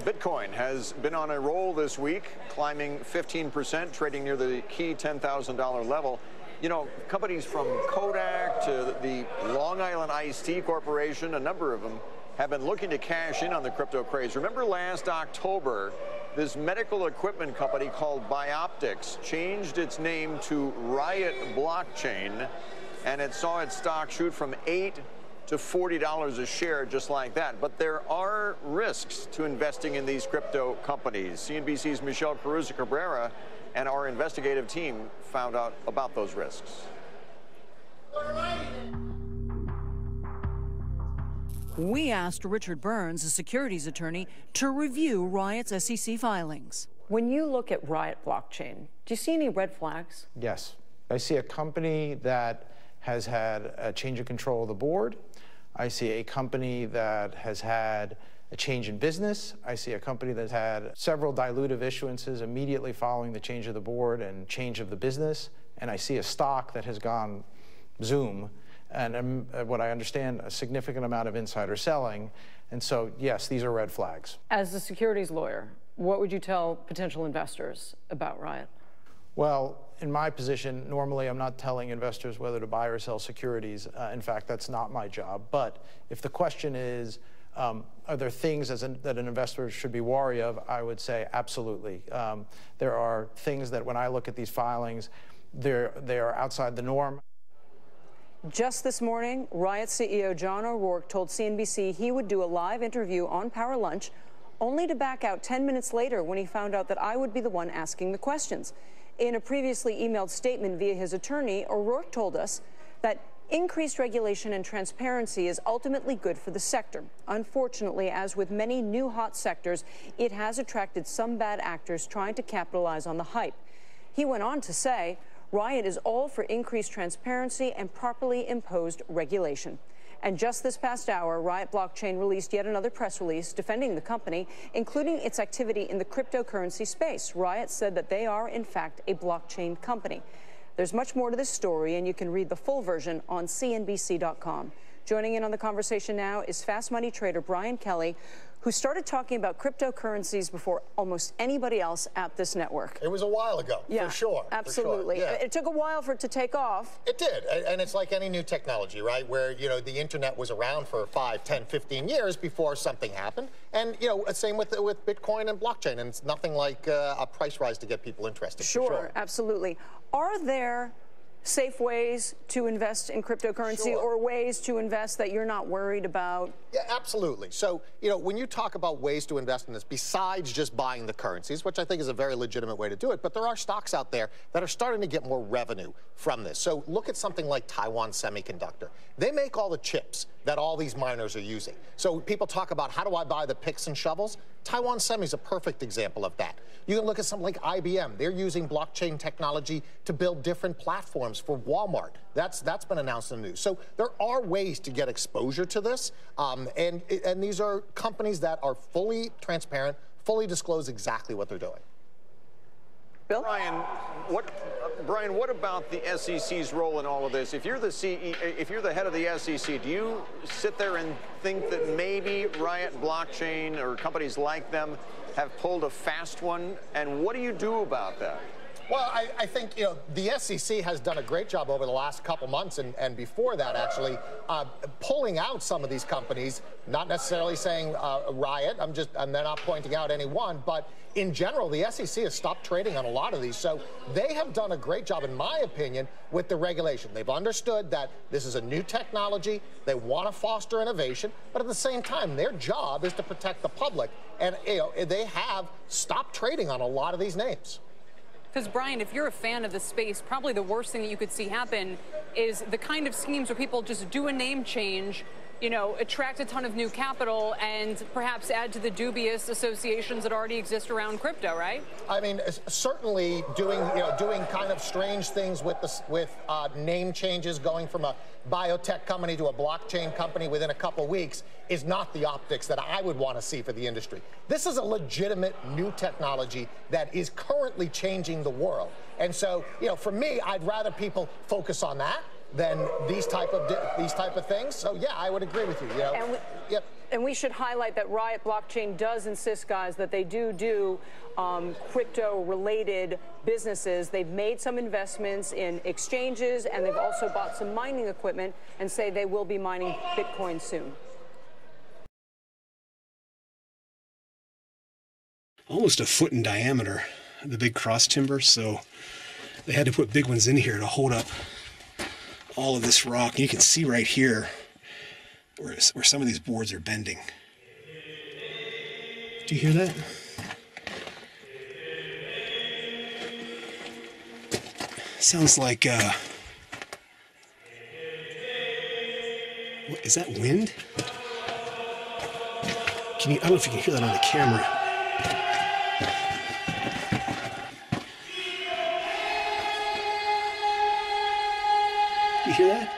Bitcoin has been on a roll this week, climbing 15%, trading near the key $10,000 level. You know, companies from Kodak to the Long Island Iced Tea Corporation, a number of them have been looking to cash in on the crypto craze. Remember last October, this medical equipment company called Bioptics changed its name to Riot Blockchain, and it saw its stock shoot from $8 to $40 a share just like that. But there are risks to investing in these crypto companies. CNBC's Michelle Caruza-Cabrera and our investigative team found out about those risks. We asked Richard Burns, a securities attorney, to review Riot's SEC filings. When you look at Riot Blockchain, do you see any red flags? Yes. I see a company that has had a change of control of the board. I see a company that has had a change in business. I see a company that's had several dilutive issuances immediately following the change of the board and change of the business. And I see a stock that has gone zoom. And what I understand, a significant amount of insider selling. And so, yes, these are red flags. As a securities lawyer, what would you tell potential investors about Riot? Well, in my position, normally I'm not telling investors whether to buy or sell securities. In fact, that's not my job. But if the question is, are there things that an investor should be wary of, I would say absolutely. There are things that when I look at these filings, they are outside the norm. Just this morning, Riot CEO John O'Rourke told CNBC he would do a live interview on Power Lunch, only to back out 10 minutes later when he found out that I would be the one asking the questions. In a previously emailed statement via his attorney, O'Rourke told us that increased regulation and transparency is ultimately good for the sector. Unfortunately, as with many new hot sectors, it has attracted some bad actors trying to capitalize on the hype. He went on to say, Riot is all for increased transparency and properly imposed regulation. And just this past hour, Riot Blockchain released yet another press release defending the company, including its activity in the cryptocurrency space. Riot said that they are, in fact, a blockchain company. There's much more to this story, and you can read the full version on CNBC.com. Joining in on the conversation now is fast money trader Brian Kelly, who started talking about cryptocurrencies before almost anybody else at this network. It was a while ago, yeah, for sure. Absolutely. For sure. Yeah. It took a while for it to take off. It did, and it's like any new technology, right? Where, you know, the internet was around for 5, 10, 15 years before something happened. And, you know, same with Bitcoin and blockchain, and it's nothing like a price rise to get people interested. Sure, absolutely. Are there safe ways to invest in cryptocurrency, sure, or ways to invest that you're not worried about? Yeah, absolutely. So, you know, when you talk about ways to invest in this, besides just buying the currencies, which I think is a very legitimate way to do it, but there are stocks out there that are starting to get more revenue from this. So look at something like Taiwan Semiconductor. They make all the chips that all these miners are using. So people talk about, how do I buy the picks and shovels? Taiwan Semi is a perfect example of that. You can look at something like IBM. They're using blockchain technology to build different platforms for Walmart. That's been announced in the news. So there are ways to get exposure to this, and these are companies that are fully transparent, fully disclose exactly what they're doing. Bill? Brian, what about the SEC's role in all of this? If you're the if you're the head of the SEC, do you sit there and think that maybe Riot Blockchain or companies like them have pulled a fast one? And what do you do about that? Well, I think, you know, the SEC has done a great job over the last couple months and before that, actually, pulling out some of these companies, not necessarily saying Riot, they're not pointing out any one, but in general, the SEC has stopped trading on a lot of these. So they have done a great job, in my opinion, with the regulation. They've understood that this is a new technology. They want to foster innovation, but at the same time, their job is to protect the public. And, you know, they have stopped trading on a lot of these names. Because, Brian, if you're a fan of the space, probably the worst thing that you could see happen is the kind of schemes where people just do a name change, you know, attract a ton of new capital and perhaps add to the dubious associations that already exist around crypto, right? I mean, certainly doing kind of strange things with name changes, going from a biotech company to a blockchain company within a couple weeks is not the optics that I would want to see for the industry. This is a legitimate new technology that is currently changing the world. And so, you know, for me, I'd rather people focus on that than these type of things. So yeah, I would agree with you. You know, yep. And we should highlight that Riot Blockchain does insist, guys, that they do crypto-related businesses. They've made some investments in exchanges, and they've also bought some mining equipment, and say they will be mining Bitcoin soon. Almost a foot in diameter, the big cross timber, so they had to put big ones in here to hold up all of this rock. You can see right here where some of these boards are bending. Do you hear that? Sounds like, what, is that wind? I don't know if you can hear that on the camera. You hear that?